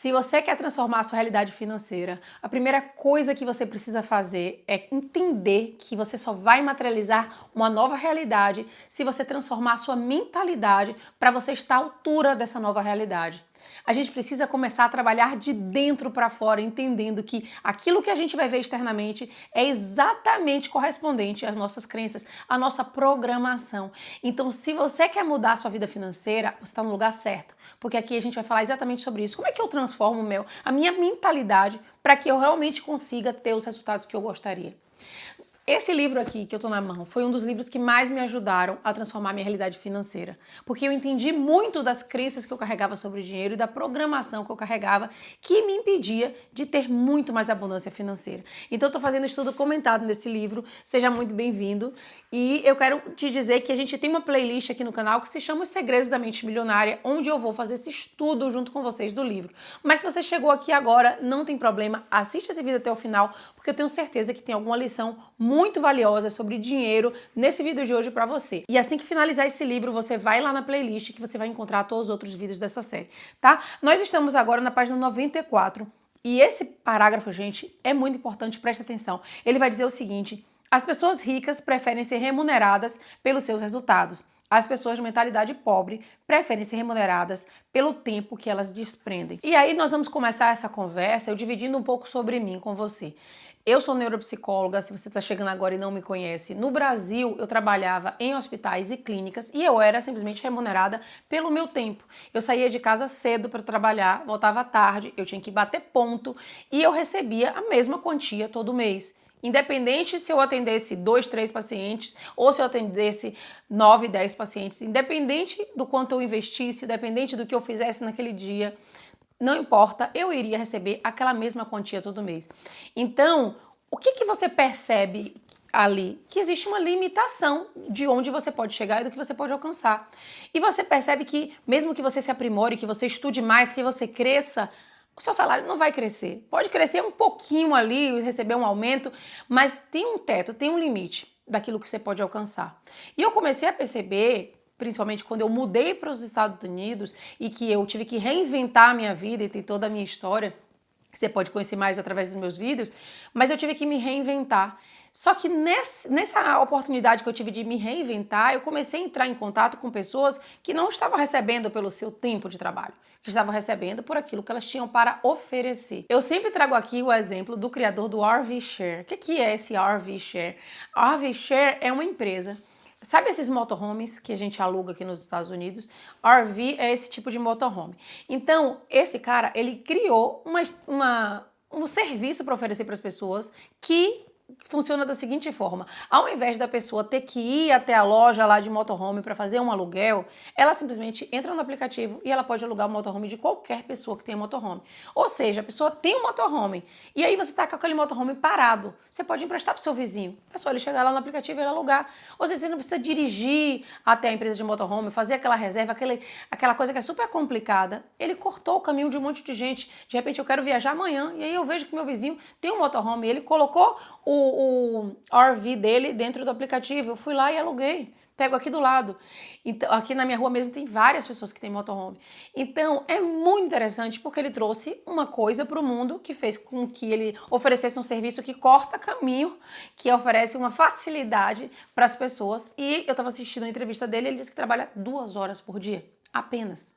Se você quer transformar a sua realidade financeira, a primeira coisa que você precisa fazer é entender que você só vai materializar uma nova realidade se você transformar a sua mentalidade para você estar à altura dessa nova realidade. A gente precisa começar a trabalhar de dentro para fora, entendendo que aquilo que a gente vai ver externamente é exatamente correspondente às nossas crenças, à nossa programação. Então, se você quer mudar a sua vida financeira, você está no lugar certo, porque aqui a gente vai falar exatamente sobre isso. Como é que eu transformo a minha mentalidade para que eu realmente consiga ter os resultados que eu gostaria? Esse livro aqui que eu tô na mão foi um dos livros que mais me ajudaram a transformar minha realidade financeira, porque eu entendi muito das crenças que eu carregava sobre o dinheiro e da programação que eu carregava que me impedia de ter muito mais abundância financeira. Então eu tô fazendo estudo comentado nesse livro, seja muito bem-vindo. E eu quero te dizer que a gente tem uma playlist aqui no canal que se chama Os Segredos da Mente Milionária, onde eu vou fazer esse estudo junto com vocês do livro. Mas se você chegou aqui agora, não tem problema, assiste esse vídeo até o final, porque eu tenho certeza que tem alguma lição muito valiosa sobre dinheiro nesse vídeo de hoje para você. E assim que finalizar esse livro, você vai lá na playlist que você vai encontrar todos os outros vídeos dessa série, tá? Nós estamos agora na página 94 e esse parágrafo, gente, é muito importante, preste atenção. Ele vai dizer o seguinte: as pessoas ricas preferem ser remuneradas pelos seus resultados. As pessoas de mentalidade pobre preferem ser remuneradas pelo tempo que elas desprendem. E aí nós vamos começar essa conversa eu dividindo um pouco sobre mim com você. Eu sou neuropsicóloga, se você está chegando agora e não me conhece. No Brasil, eu trabalhava em hospitais e clínicas e eu era simplesmente remunerada pelo meu tempo. Eu saía de casa cedo para trabalhar, voltava tarde, eu tinha que bater ponto e eu recebia a mesma quantia todo mês. Independente se eu atendesse 2, 3 pacientes ou se eu atendesse 9, 10 pacientes, independente do quanto eu investisse, independente do que eu fizesse naquele dia, não importa, eu iria receber aquela mesma quantia todo mês. Então, o que você percebe ali? Que existe uma limitação de onde você pode chegar e do que você pode alcançar. E você percebe que mesmo que você se aprimore, que você estude mais, que você cresça, o seu salário não vai crescer. Pode crescer um pouquinho ali, receber um aumento, mas tem um teto, tem um limite daquilo que você pode alcançar. E eu comecei a perceber, principalmente quando eu mudei para os Estados Unidos e que eu tive que reinventar a minha vida e ter toda a minha história, que você pode conhecer mais através dos meus vídeos, mas eu tive que me reinventar. Só que nessa oportunidade que eu tive de me reinventar, eu comecei a entrar em contato com pessoas que não estavam recebendo pelo seu tempo de trabalho, que estavam recebendo por aquilo que elas tinham para oferecer. Eu sempre trago aqui o exemplo do criador do RV Share. O que é esse RV Share? RV Share é uma empresa. Sabe esses motorhomes que a gente aluga aqui nos Estados Unidos? RV é esse tipo de motorhome. Então, esse cara, ele criou um serviço para oferecer para as pessoas que funciona da seguinte forma: ao invés da pessoa ter que ir até a loja lá de motorhome para fazer um aluguel, ela simplesmente entra no aplicativo e ela pode alugar o motorhome de qualquer pessoa que tenha motorhome. Ou seja, a pessoa tem um motorhome e aí você está com aquele motorhome parado, você pode emprestar para o seu vizinho. É só ele chegar lá no aplicativo e ele alugar. Ou seja, você não precisa dirigir até a empresa de motorhome, fazer aquela reserva, aquela coisa que é super complicada. Ele cortou o caminho de um monte de gente. De repente eu quero viajar amanhã e aí eu vejo que meu vizinho tem um motorhome e ele colocou o RV dele dentro do aplicativo. Eu fui lá e aluguei. Pego aqui do lado. Então, aqui na minha rua mesmo tem várias pessoas que têm motorhome. Então, é muito interessante porque ele trouxe uma coisa para o mundo que fez com que ele oferecesse um serviço que corta caminho, que oferece uma facilidade para as pessoas. E eu estava assistindo a entrevista dele, ele disse que trabalha 2 horas por dia, apenas.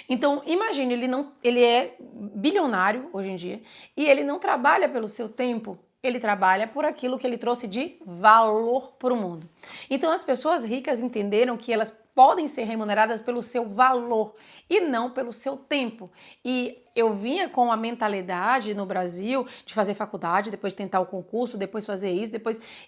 Então, imagine, ele é bilionário hoje em dia e ele não trabalha pelo seu tempo. Ele trabalha por aquilo que ele trouxe de valor para o mundo. Então as pessoas ricas entenderam que elas podem ser remuneradas pelo seu valor e não pelo seu tempo. E eu vinha com a mentalidade no Brasil de fazer faculdade, depois tentar o concurso, depois fazer isso,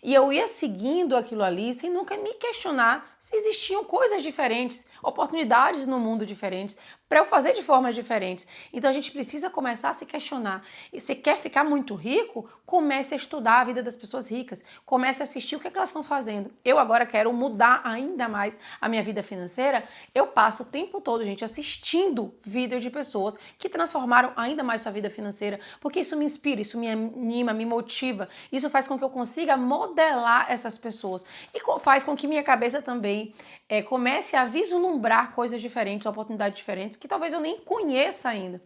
e eu ia seguindo aquilo ali sem nunca me questionar se existiam coisas diferentes, oportunidades no mundo diferentes, para eu fazer de formas diferentes. Então a gente precisa começar a se questionar. E se quer ficar muito rico, comece a estudar a vida das pessoas ricas, comece a assistir o que elas estão fazendo. Eu agora quero mudar ainda mais a minha vida financeira. Eu passo o tempo todo, gente, assistindo vídeos de pessoas que transformaram ainda mais sua vida financeira, porque isso me inspira, isso me anima, me motiva, isso faz com que eu consiga modelar essas pessoas e faz com que minha cabeça também comece a vislumbrar coisas diferentes, oportunidades diferentes, que talvez eu nem conheça ainda.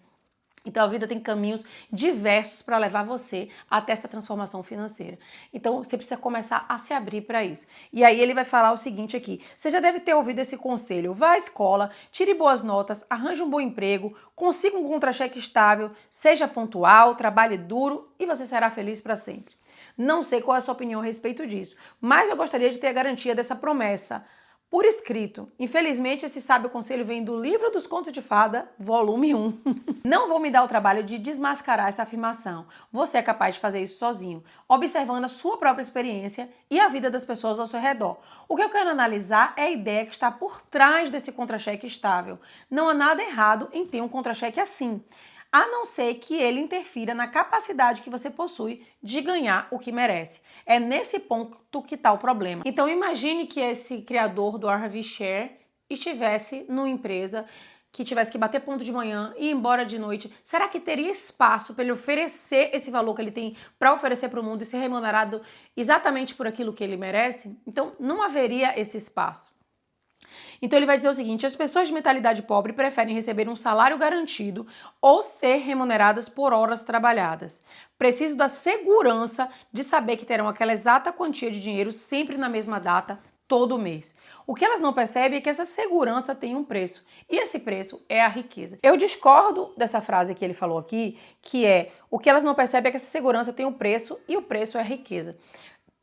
Então a vida tem caminhos diversos para levar você até essa transformação financeira. Então você precisa começar a se abrir para isso. E aí ele vai falar o seguinte aqui: você já deve ter ouvido esse conselho. Vá à escola, tire boas notas, arranje um bom emprego, consiga um contra-cheque estável, seja pontual, trabalhe duro e você será feliz para sempre. Não sei qual é a sua opinião a respeito disso, mas eu gostaria de ter a garantia dessa promessa por escrito. Infelizmente, esse sábio conselho vem do Livro dos Contos de Fada, volume 1. Não vou me dar o trabalho de desmascarar essa afirmação. Você é capaz de fazer isso sozinho, observando a sua própria experiência e a vida das pessoas ao seu redor. O que eu quero analisar é a ideia que está por trás desse contra-cheque estável. Não há nada errado em ter um contra-cheque assim, a não ser que ele interfira na capacidade que você possui de ganhar o que merece. É nesse ponto que está o problema. Então imagine que esse criador do RV Share estivesse numa empresa que tivesse que bater ponto de manhã e ir embora de noite. Será que teria espaço para ele oferecer esse valor que ele tem para oferecer para o mundo e ser remunerado exatamente por aquilo que ele merece? Então não haveria esse espaço. Então ele vai dizer o seguinte: as pessoas de mentalidade pobre preferem receber um salário garantido ou ser remuneradas por horas trabalhadas. Precisam da segurança de saber que terão aquela exata quantia de dinheiro sempre na mesma data, todo mês. O que elas não percebem é que essa segurança tem um preço, e esse preço é a riqueza. Eu discordo dessa frase que ele falou aqui, que é: o que elas não percebem é que essa segurança tem um preço e o preço é a riqueza.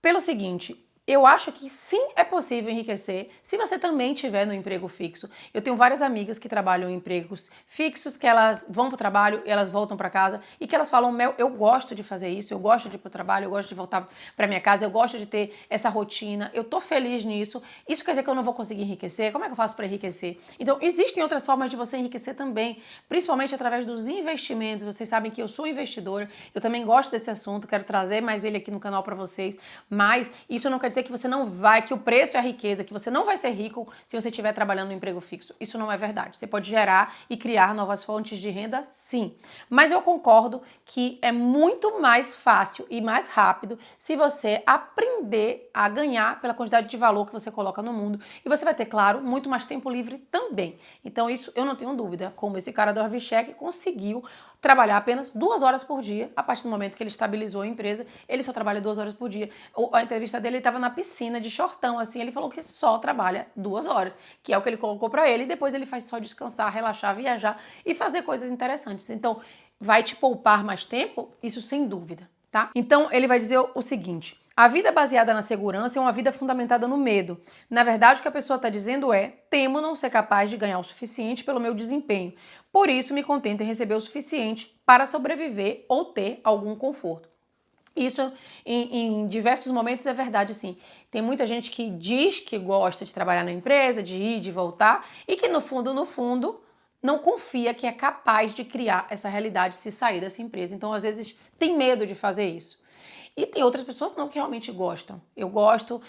Pelo seguinte, eu acho que sim, é possível enriquecer se você também tiver no emprego fixo. Eu tenho várias amigas que trabalham em empregos fixos, que elas vão para o trabalho, elas voltam para casa e que elas falam: Mel, eu gosto de fazer isso, eu gosto de ir para o trabalho, eu gosto de voltar para minha casa, eu gosto de ter essa rotina, eu tô feliz nisso. Isso quer dizer que eu não vou conseguir enriquecer? Como é que eu faço para enriquecer? Então, existem outras formas de você enriquecer também, principalmente através dos investimentos. Vocês sabem que eu sou investidora, eu também gosto desse assunto, quero trazer mais ele aqui no canal para vocês, mas isso não quer dizer que você não vai, que o preço é a riqueza, que você não vai ser rico se você estiver trabalhando no emprego fixo. Isso não é verdade. Você pode gerar e criar novas fontes de renda, sim. Mas eu concordo que é muito mais fácil e mais rápido se você aprender a ganhar pela quantidade de valor que você coloca no mundo. E você vai ter, claro, muito mais tempo livre também. Então isso eu não tenho dúvida, como esse cara do RV Check conseguiu trabalhar apenas 2 horas por dia. A partir do momento que ele estabilizou a empresa, ele só trabalha 2 horas por dia. A entrevista dele, ele estava na piscina de shortão, assim, ele falou que só trabalha 2 horas, que é o que ele colocou para ele, e depois ele faz só descansar, relaxar, viajar e fazer coisas interessantes. Então, vai te poupar mais tempo? Isso sem dúvida, tá? Então, ele vai dizer o seguinte: a vida baseada na segurança é uma vida fundamentada no medo. Na verdade, o que a pessoa está dizendo é: temo não ser capaz de ganhar o suficiente pelo meu desempenho. Por isso, me contento em receber o suficiente para sobreviver ou ter algum conforto. Isso, em diversos momentos, é verdade, sim. Tem muita gente que diz que gosta de trabalhar na empresa, de ir, de voltar, e que no fundo, não confia que é capaz de criar essa realidade se sair dessa empresa. Então, às vezes, tem medo de fazer isso. E tem outras pessoas não que realmente gostam. Eu gosto,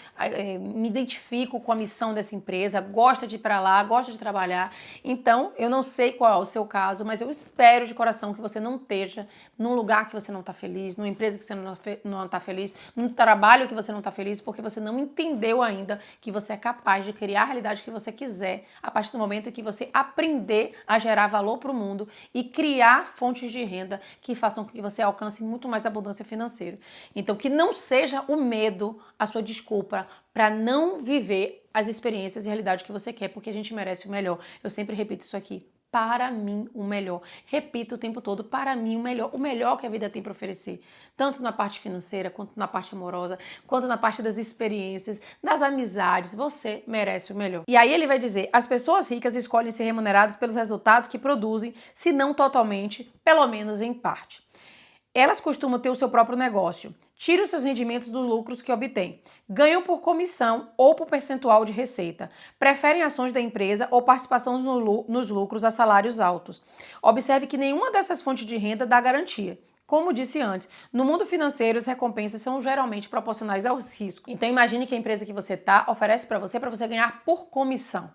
me identifico com a missão dessa empresa, gosto de ir para lá, gosto de trabalhar. Então, eu não sei qual é o seu caso, mas eu espero de coração que você não esteja num lugar que você não está feliz, numa empresa que você não está feliz, num trabalho que você não está feliz, porque você não entendeu ainda que você é capaz de criar a realidade que você quiser a partir do momento que você aprender a gerar valor para o mundo e criar fontes de renda que façam com que você alcance muito mais abundância financeira. Então, que não seja o medo a sua desculpa para não viver as experiências e realidade que você quer, porque a gente merece o melhor. Eu sempre repito isso aqui: para mim o melhor. Repito o tempo todo: para mim o melhor que a vida tem para oferecer. Tanto na parte financeira, quanto na parte amorosa, quanto na parte das experiências, das amizades. Você merece o melhor. E aí ele vai dizer: as pessoas ricas escolhem ser remuneradas pelos resultados que produzem, se não totalmente, pelo menos em parte. Elas costumam ter o seu próprio negócio, tiram os seus rendimentos dos lucros que obtêm, ganham por comissão ou por percentual de receita, preferem ações da empresa ou participação nos lucros a salários altos. Observe que nenhuma dessas fontes de renda dá garantia. Como disse antes, no mundo financeiro as recompensas são geralmente proporcionais aos riscos. Então imagine que a empresa que você oferece para você ganhar por comissão.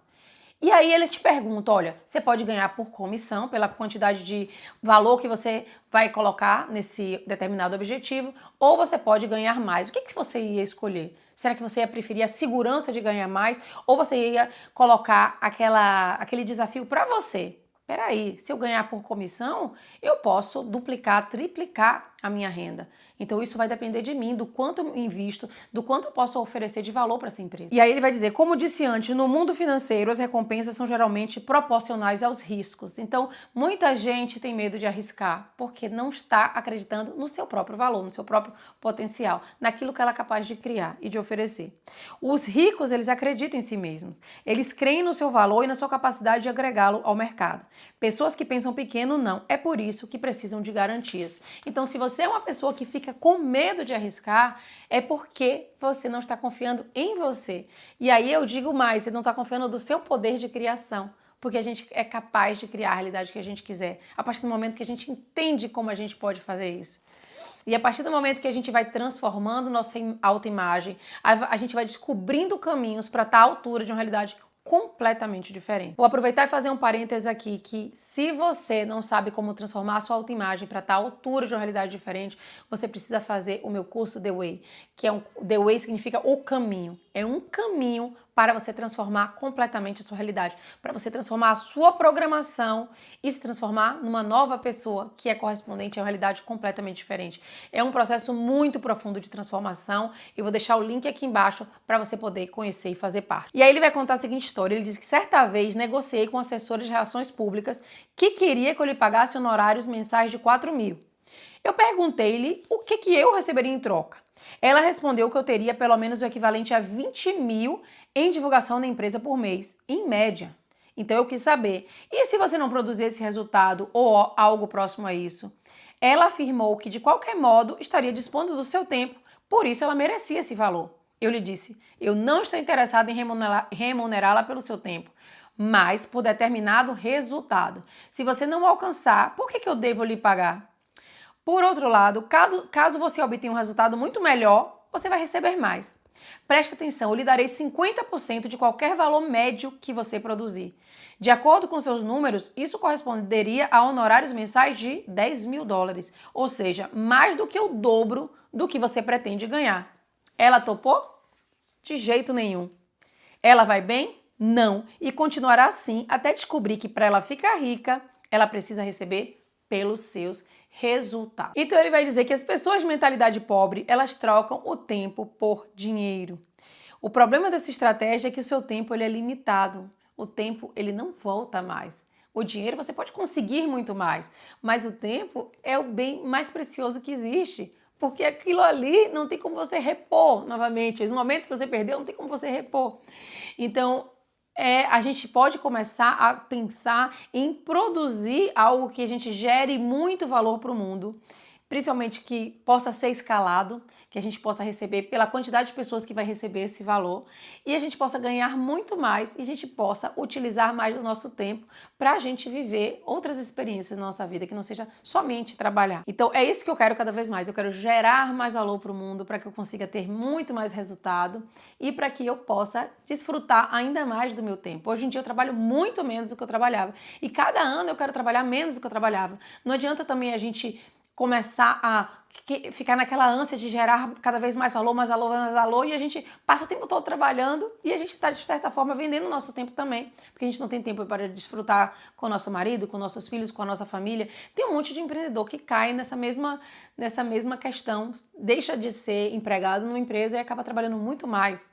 E aí ele te pergunta: olha, você pode ganhar por comissão, pela quantidade de valor que você vai colocar nesse determinado objetivo, ou você pode ganhar mais. O que você ia escolher? Será que você ia preferir a segurança de ganhar mais, ou você ia colocar aquele desafio para você? peraí, se eu ganhar por comissão, eu posso duplicar, triplicar a minha renda. Então isso vai depender de mim, do quanto eu invisto, do quanto eu posso oferecer de valor para essa empresa. E aí ele vai dizer, como disse antes, no mundo financeiro as recompensas são geralmente proporcionais aos riscos. Então muita gente tem medo de arriscar porque não está acreditando no seu próprio valor, no seu próprio potencial, naquilo que ela é capaz de criar e de oferecer. Os ricos, eles acreditam em si mesmos. Eles creem no seu valor e na sua capacidade de agregá-lo ao mercado. Pessoas que pensam pequeno, não. É por isso que precisam de garantias. Então, se você é uma pessoa que fica com medo de arriscar, é porque você não está confiando em você. E aí eu digo mais, você não está confiando no seu poder de criação. Porque a gente é capaz de criar a realidade que a gente quiser. A partir do momento que a gente entende como a gente pode fazer isso. E a partir do momento que a gente vai transformando nossa autoimagem, a gente vai descobrindo caminhos para estar à altura de uma realidade completamente diferente. Vou aproveitar e fazer um parêntese aqui, que se você não sabe como transformar a sua autoimagem para estar à altura de uma realidade diferente, você precisa fazer o meu curso The Way, que é The Way significa o caminho. É um caminho para você transformar completamente a sua realidade, para você transformar a sua programação e se transformar numa nova pessoa que é correspondente a uma realidade completamente diferente. É um processo muito profundo de transformação. Eu vou deixar o link aqui embaixo para você poder conhecer e fazer parte. E aí ele vai contar a seguinte história. Ele diz que certa vez negociei com um assessor de relações públicas que queria que eu lhe pagasse honorários mensais de 4.000. Eu perguntei-lhe o que eu receberia em troca. Ela respondeu que eu teria pelo menos o equivalente a 20.000 em divulgação da empresa por mês, em média. Então eu quis saber, e se você não produzir esse resultado ou algo próximo a isso? Ela afirmou que de qualquer modo estaria dispondo do seu tempo, por isso ela merecia esse valor. Eu lhe disse, eu não estou interessada em remunerá-la pelo seu tempo, mas por determinado resultado. Se você não alcançar, por que eu devo lhe pagar? Por outro lado, caso você obtenha um resultado muito melhor, você vai receber mais. Preste atenção, eu lhe darei 50% de qualquer valor médio que você produzir. De acordo com seus números, isso corresponderia a honorários mensais de $10.000, ou seja, mais do que o dobro do que você pretende ganhar. Ela topou? De jeito nenhum. Ela vai bem? Não. E continuará assim até descobrir que para ela ficar rica, ela precisa receber pelos seus resultados. Então ele vai dizer que as pessoas de mentalidade pobre, elas trocam o tempo por dinheiro. O problema dessa estratégia é que o seu tempo ele é limitado. O tempo ele não volta mais. O dinheiro você pode conseguir muito mais, mas o tempo é o bem mais precioso que existe. Porque aquilo ali não tem como você repor novamente. Os momentos que você perdeu não tem como você repor. Então, a gente pode começar a pensar em produzir algo que a gente gere muito valor para o mundo, principalmente que possa ser escalado, que a gente possa receber pela quantidade de pessoas que vai receber esse valor e a gente possa ganhar muito mais e a gente possa utilizar mais do nosso tempo para a gente viver outras experiências na nossa vida, que não seja somente trabalhar. Então é isso que eu quero cada vez mais, eu quero gerar mais valor para o mundo, para que eu consiga ter muito mais resultado e para que eu possa desfrutar ainda mais do meu tempo. Hoje em dia eu trabalho muito menos do que eu trabalhava e cada ano eu quero trabalhar menos do que eu trabalhava. Não adianta também a gente começar a ficar naquela ânsia de gerar cada vez mais valor, e a gente passa o tempo todo trabalhando e a gente está, de certa forma, vendendo o nosso tempo também, porque a gente não tem tempo para desfrutar com o nosso marido, com nossos filhos, com a nossa família. Tem um monte de empreendedor que cai nessa mesma questão, deixa de ser empregado numa empresa e acaba trabalhando muito mais.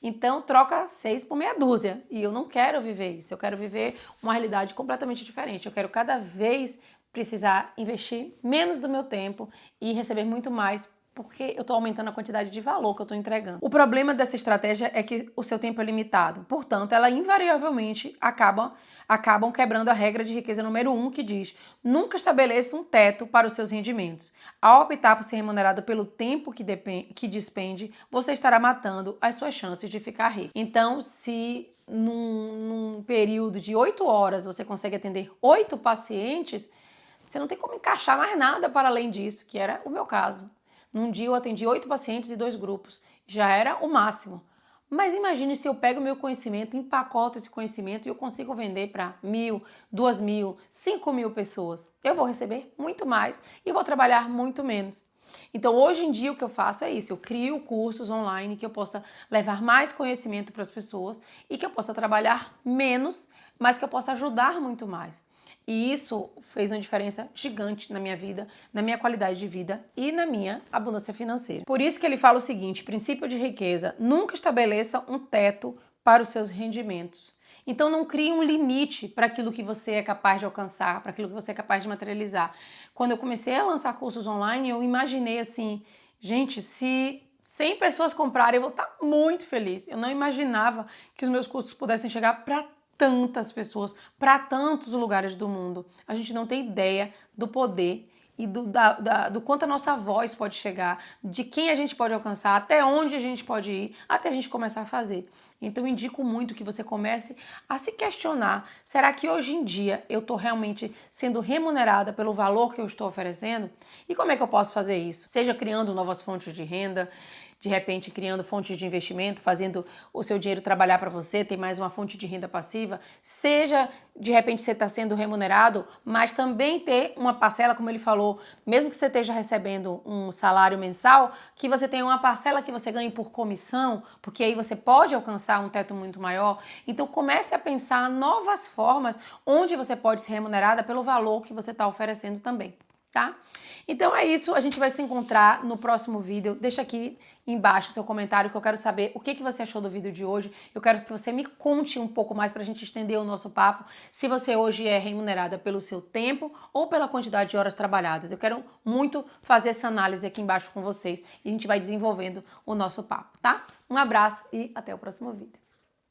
Então, troca 6 por meia dúzia. E eu não quero viver isso. Eu quero viver uma realidade completamente diferente. Eu quero cada vez precisar investir menos do meu tempo e receber muito mais, porque eu estou aumentando a quantidade de valor que eu estou entregando. O problema dessa estratégia é que o seu tempo é limitado. Portanto, ela invariavelmente acabam quebrando a regra de riqueza número 1, que diz: nunca estabeleça um teto para os seus rendimentos. Ao optar por ser remunerado pelo tempo que despende, você estará matando as suas chances de ficar rico. Então, se num período de 8 horas você consegue atender 8 pacientes, você não tem como encaixar mais nada para além disso, que era o meu caso. Num dia eu atendi 8 pacientes e 2 grupos. Já era o máximo. Mas imagine se eu pego o meu conhecimento, empacoto esse conhecimento e eu consigo vender para 1.000, 2.000, 5.000 pessoas. Eu vou receber muito mais e vou trabalhar muito menos. Então, hoje em dia, o que eu faço é isso. Eu crio cursos online que eu possa levar mais conhecimento para as pessoas e que eu possa trabalhar menos, mas que eu possa ajudar muito mais. E isso fez uma diferença gigante na minha vida, na minha qualidade de vida e na minha abundância financeira. Por isso que ele fala o seguinte: princípio de riqueza, nunca estabeleça um teto para os seus rendimentos. Então não crie um limite para aquilo que você é capaz de alcançar, para aquilo que você é capaz de materializar. Quando eu comecei a lançar cursos online, eu imaginei assim, gente, se 100 pessoas comprarem, eu vou estar muito feliz. Eu não imaginava que os meus cursos pudessem chegar para tantas pessoas, para tantos lugares do mundo. A gente não tem ideia do poder e do quanto a nossa voz pode chegar, de quem a gente pode alcançar, até onde a gente pode ir, até a gente começar a fazer. Então eu indico muito que você comece a se questionar, será que hoje em dia eu estou realmente sendo remunerada pelo valor que eu estou oferecendo? E como é que eu posso fazer isso? Seja criando novas fontes de renda, de repente criando fontes de investimento, fazendo o seu dinheiro trabalhar para você, ter mais uma fonte de renda passiva, seja de repente você está sendo remunerado, mas também ter uma parcela, como ele falou, mesmo que você esteja recebendo um salário mensal, que você tenha uma parcela que você ganhe por comissão, porque aí você pode alcançar um teto muito maior. Então comece a pensar novas formas onde você pode ser remunerada pelo valor que você está oferecendo também. Tá? Então é isso, a gente vai se encontrar no próximo vídeo. Deixa aqui embaixo o seu comentário que eu quero saber o que você achou do vídeo de hoje. Eu quero que você me conte um pouco mais para a gente estender o nosso papo, se você hoje é remunerada pelo seu tempo ou pela quantidade de horas trabalhadas. Eu quero muito fazer essa análise aqui embaixo com vocês e a gente vai desenvolvendo o nosso papo, tá? Um abraço e até o próximo vídeo.